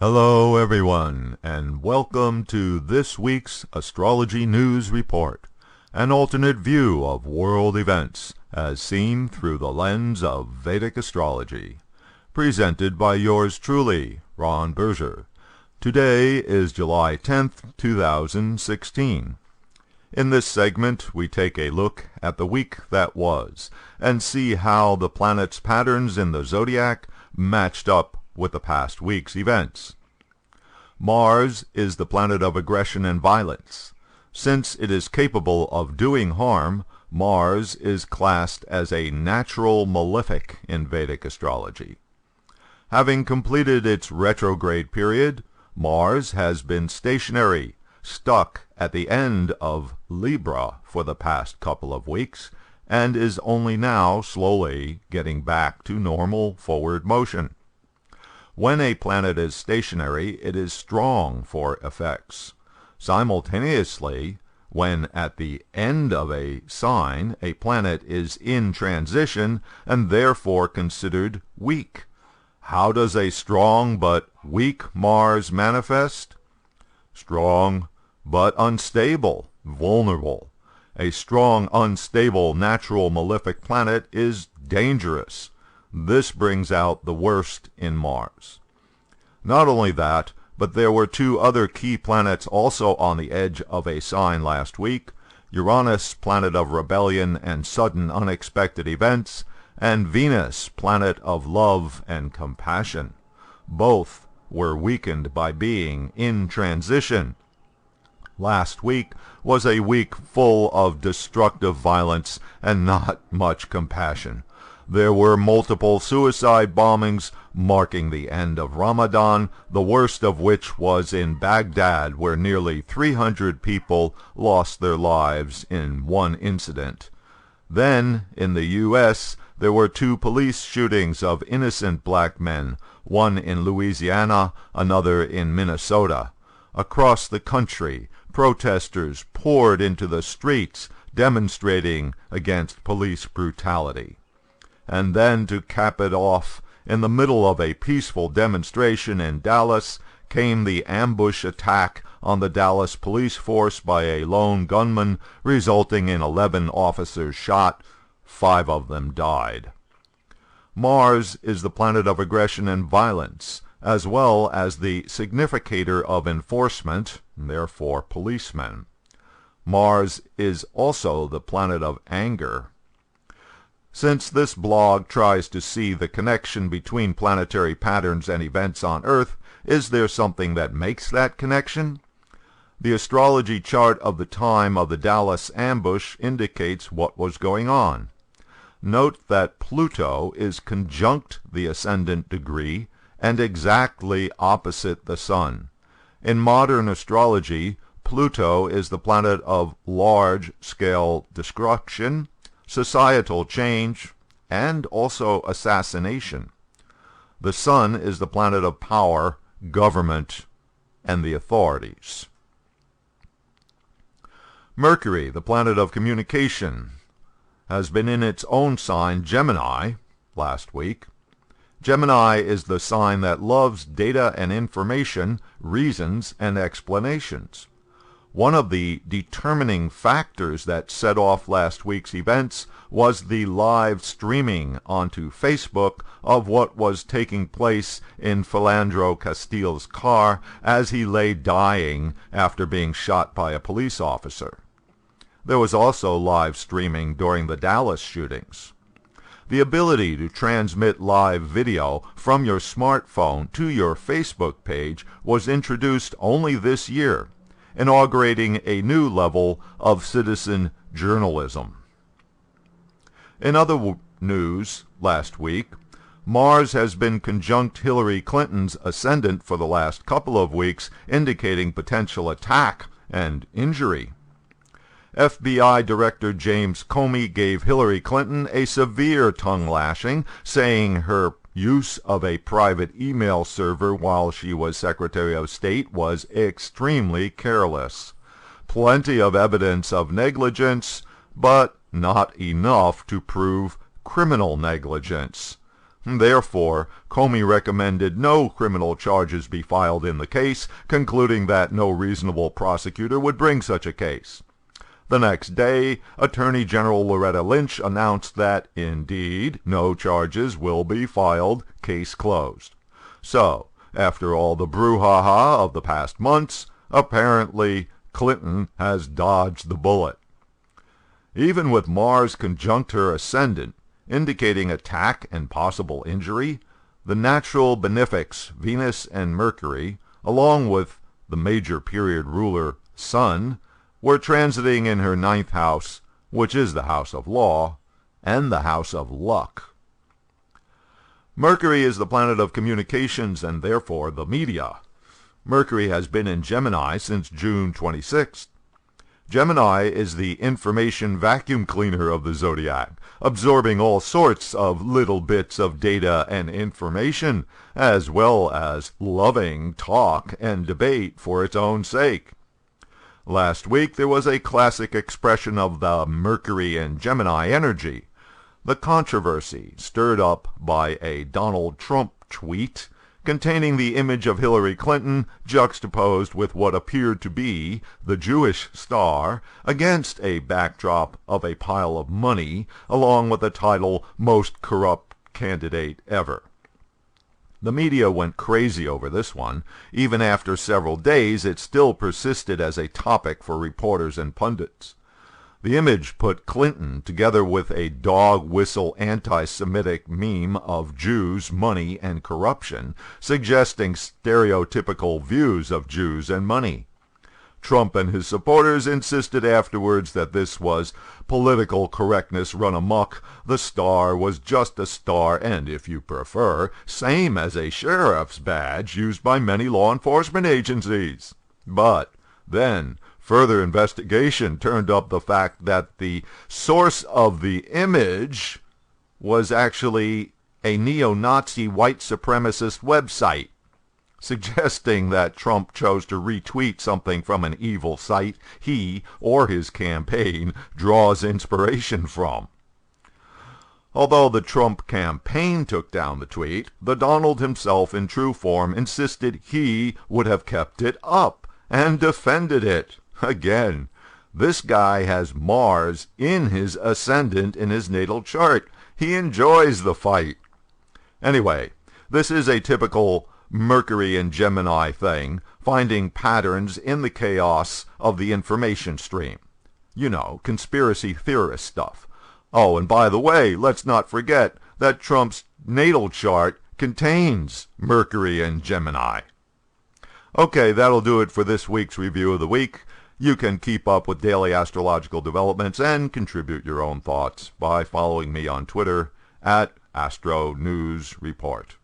Hello everyone, and welcome to this week's Astrology News Report, an alternate view of world events as seen through the lens of Vedic astrology, presented by yours truly, Ron Berger. Today is July 10th, 2016. In this segment, we take a look at the week that was, and see how the planets' patterns in the zodiac matched up with the past week's events. Mars is the planet of aggression and violence. Since it is capable of doing harm, Mars is classed as a natural malefic in Vedic astrology. Having completed its retrograde period, Mars has been stationary, stuck at the end of Libra for the past couple of weeks, and is only now slowly getting back to normal forward motion. When a planet is stationary, it is strong for effects. Simultaneously, when at the end of a sign, a planet is in transition and therefore considered weak. How does a strong but weak Mars manifest? Strong but unstable, vulnerable. A strong, unstable, natural malefic planet is dangerous. This brings out the worst in Mars. Not only that, but there were two other key planets also on the edge of a sign last week: Uranus, planet of rebellion and sudden unexpected events, and Venus, planet of love and compassion. Both were weakened by being in transition. Last week was a week full of destructive violence and not much compassion. There were multiple suicide bombings marking the end of Ramadan, the worst of which was in Baghdad, where nearly 300 people lost their lives in one incident. Then, in the U.S., there were two police shootings of innocent black men, one in Louisiana, another in Minnesota. Across the country, protesters poured into the streets, demonstrating against police brutality. And then, to cap it off, in the middle of a peaceful demonstration in Dallas, came the ambush attack on the Dallas police force by a lone gunman, resulting in 11 officers shot. 5 of them died. Mars is the planet of aggression and violence, as well as the significator of enforcement, therefore policemen. Mars is also the planet of anger. Since this blog tries to see the connection between planetary patterns and events on Earth, is there something that makes that connection? The astrology chart of the time of the Dallas ambush indicates what was going on. Note that Pluto is conjunct the ascendant degree and exactly opposite the Sun. In modern astrology, Pluto is the planet of large-scale destruction, societal change, and also assassination. The Sun is the planet of power, government, and the authorities. Mercury, the planet of communication, has been in its own sign, Gemini, last week. Gemini is the sign that loves data and information, reasons, and explanations. One of the determining factors that set off last week's events was the live streaming onto Facebook of what was taking place in Philandro Castile's car as he lay dying after being shot by a police officer. There was also live streaming during the Dallas shootings. The ability to transmit live video from your smartphone to your Facebook page was introduced only this year, inaugurating a new level of citizen journalism. In other news last week, Mars has been conjunct Hillary Clinton's ascendant for the last couple of weeks, indicating potential attack and injury. FBI Director James Comey gave Hillary Clinton a severe tongue lashing, saying her use of a private email server while she was Secretary of State was extremely careless. Plenty of evidence of negligence, but not enough to prove criminal negligence. Therefore, Comey recommended no criminal charges be filed in the case, concluding that no reasonable prosecutor would bring such a case. The next day, Attorney General Loretta Lynch announced that, indeed, no charges will be filed, case closed. So, after all the brouhaha of the past months, apparently Clinton has dodged the bullet. Even with Mars conjunct her ascendant, indicating attack and possible injury, the natural benefics Venus and Mercury, along with the major period ruler Sun, were transiting in her ninth house, which is the house of law and the house of luck. Mercury is the planet of communications and therefore the media. Mercury has been in Gemini since June 26th. Gemini is the information vacuum cleaner of the zodiac, absorbing all sorts of little bits of data and information, as well as loving talk and debate for its own sake. Last week there was a classic expression of the Mercury and Gemini energy. The controversy stirred up by a Donald Trump tweet containing the image of Hillary Clinton juxtaposed with what appeared to be the Jewish star against a backdrop of a pile of money, along with the title Most Corrupt Candidate Ever. The media went crazy over this one. Even after several days, it still persisted as a topic for reporters and pundits. The image put Clinton together with a dog whistle anti-Semitic meme of Jews, money, and corruption, suggesting stereotypical views of Jews and money. Trump and his supporters insisted afterwards that this was political correctness run amok. The star was just a star and, if you prefer, same as a sheriff's badge used by many law enforcement agencies. But then further investigation turned up the fact that the source of the image was actually a neo-Nazi white supremacist website, suggesting that Trump chose to retweet something from an evil site he or his campaign draws inspiration from. Although the Trump campaign took down the tweet, the Donald himself in true form insisted he would have kept it up and defended it. Again, this guy has Mars in his ascendant in his natal chart. He enjoys the fight. Anyway, this is a typical Mercury and Gemini thing, finding patterns in the chaos of the information stream. You know, conspiracy theorist stuff. Oh, and by the way, let's not forget that Trump's natal chart contains Mercury and Gemini. Okay, that'll do it for this week's Review of the Week. You can keep up with daily astrological developments and contribute your own thoughts by following me on Twitter @AstroNewsReport.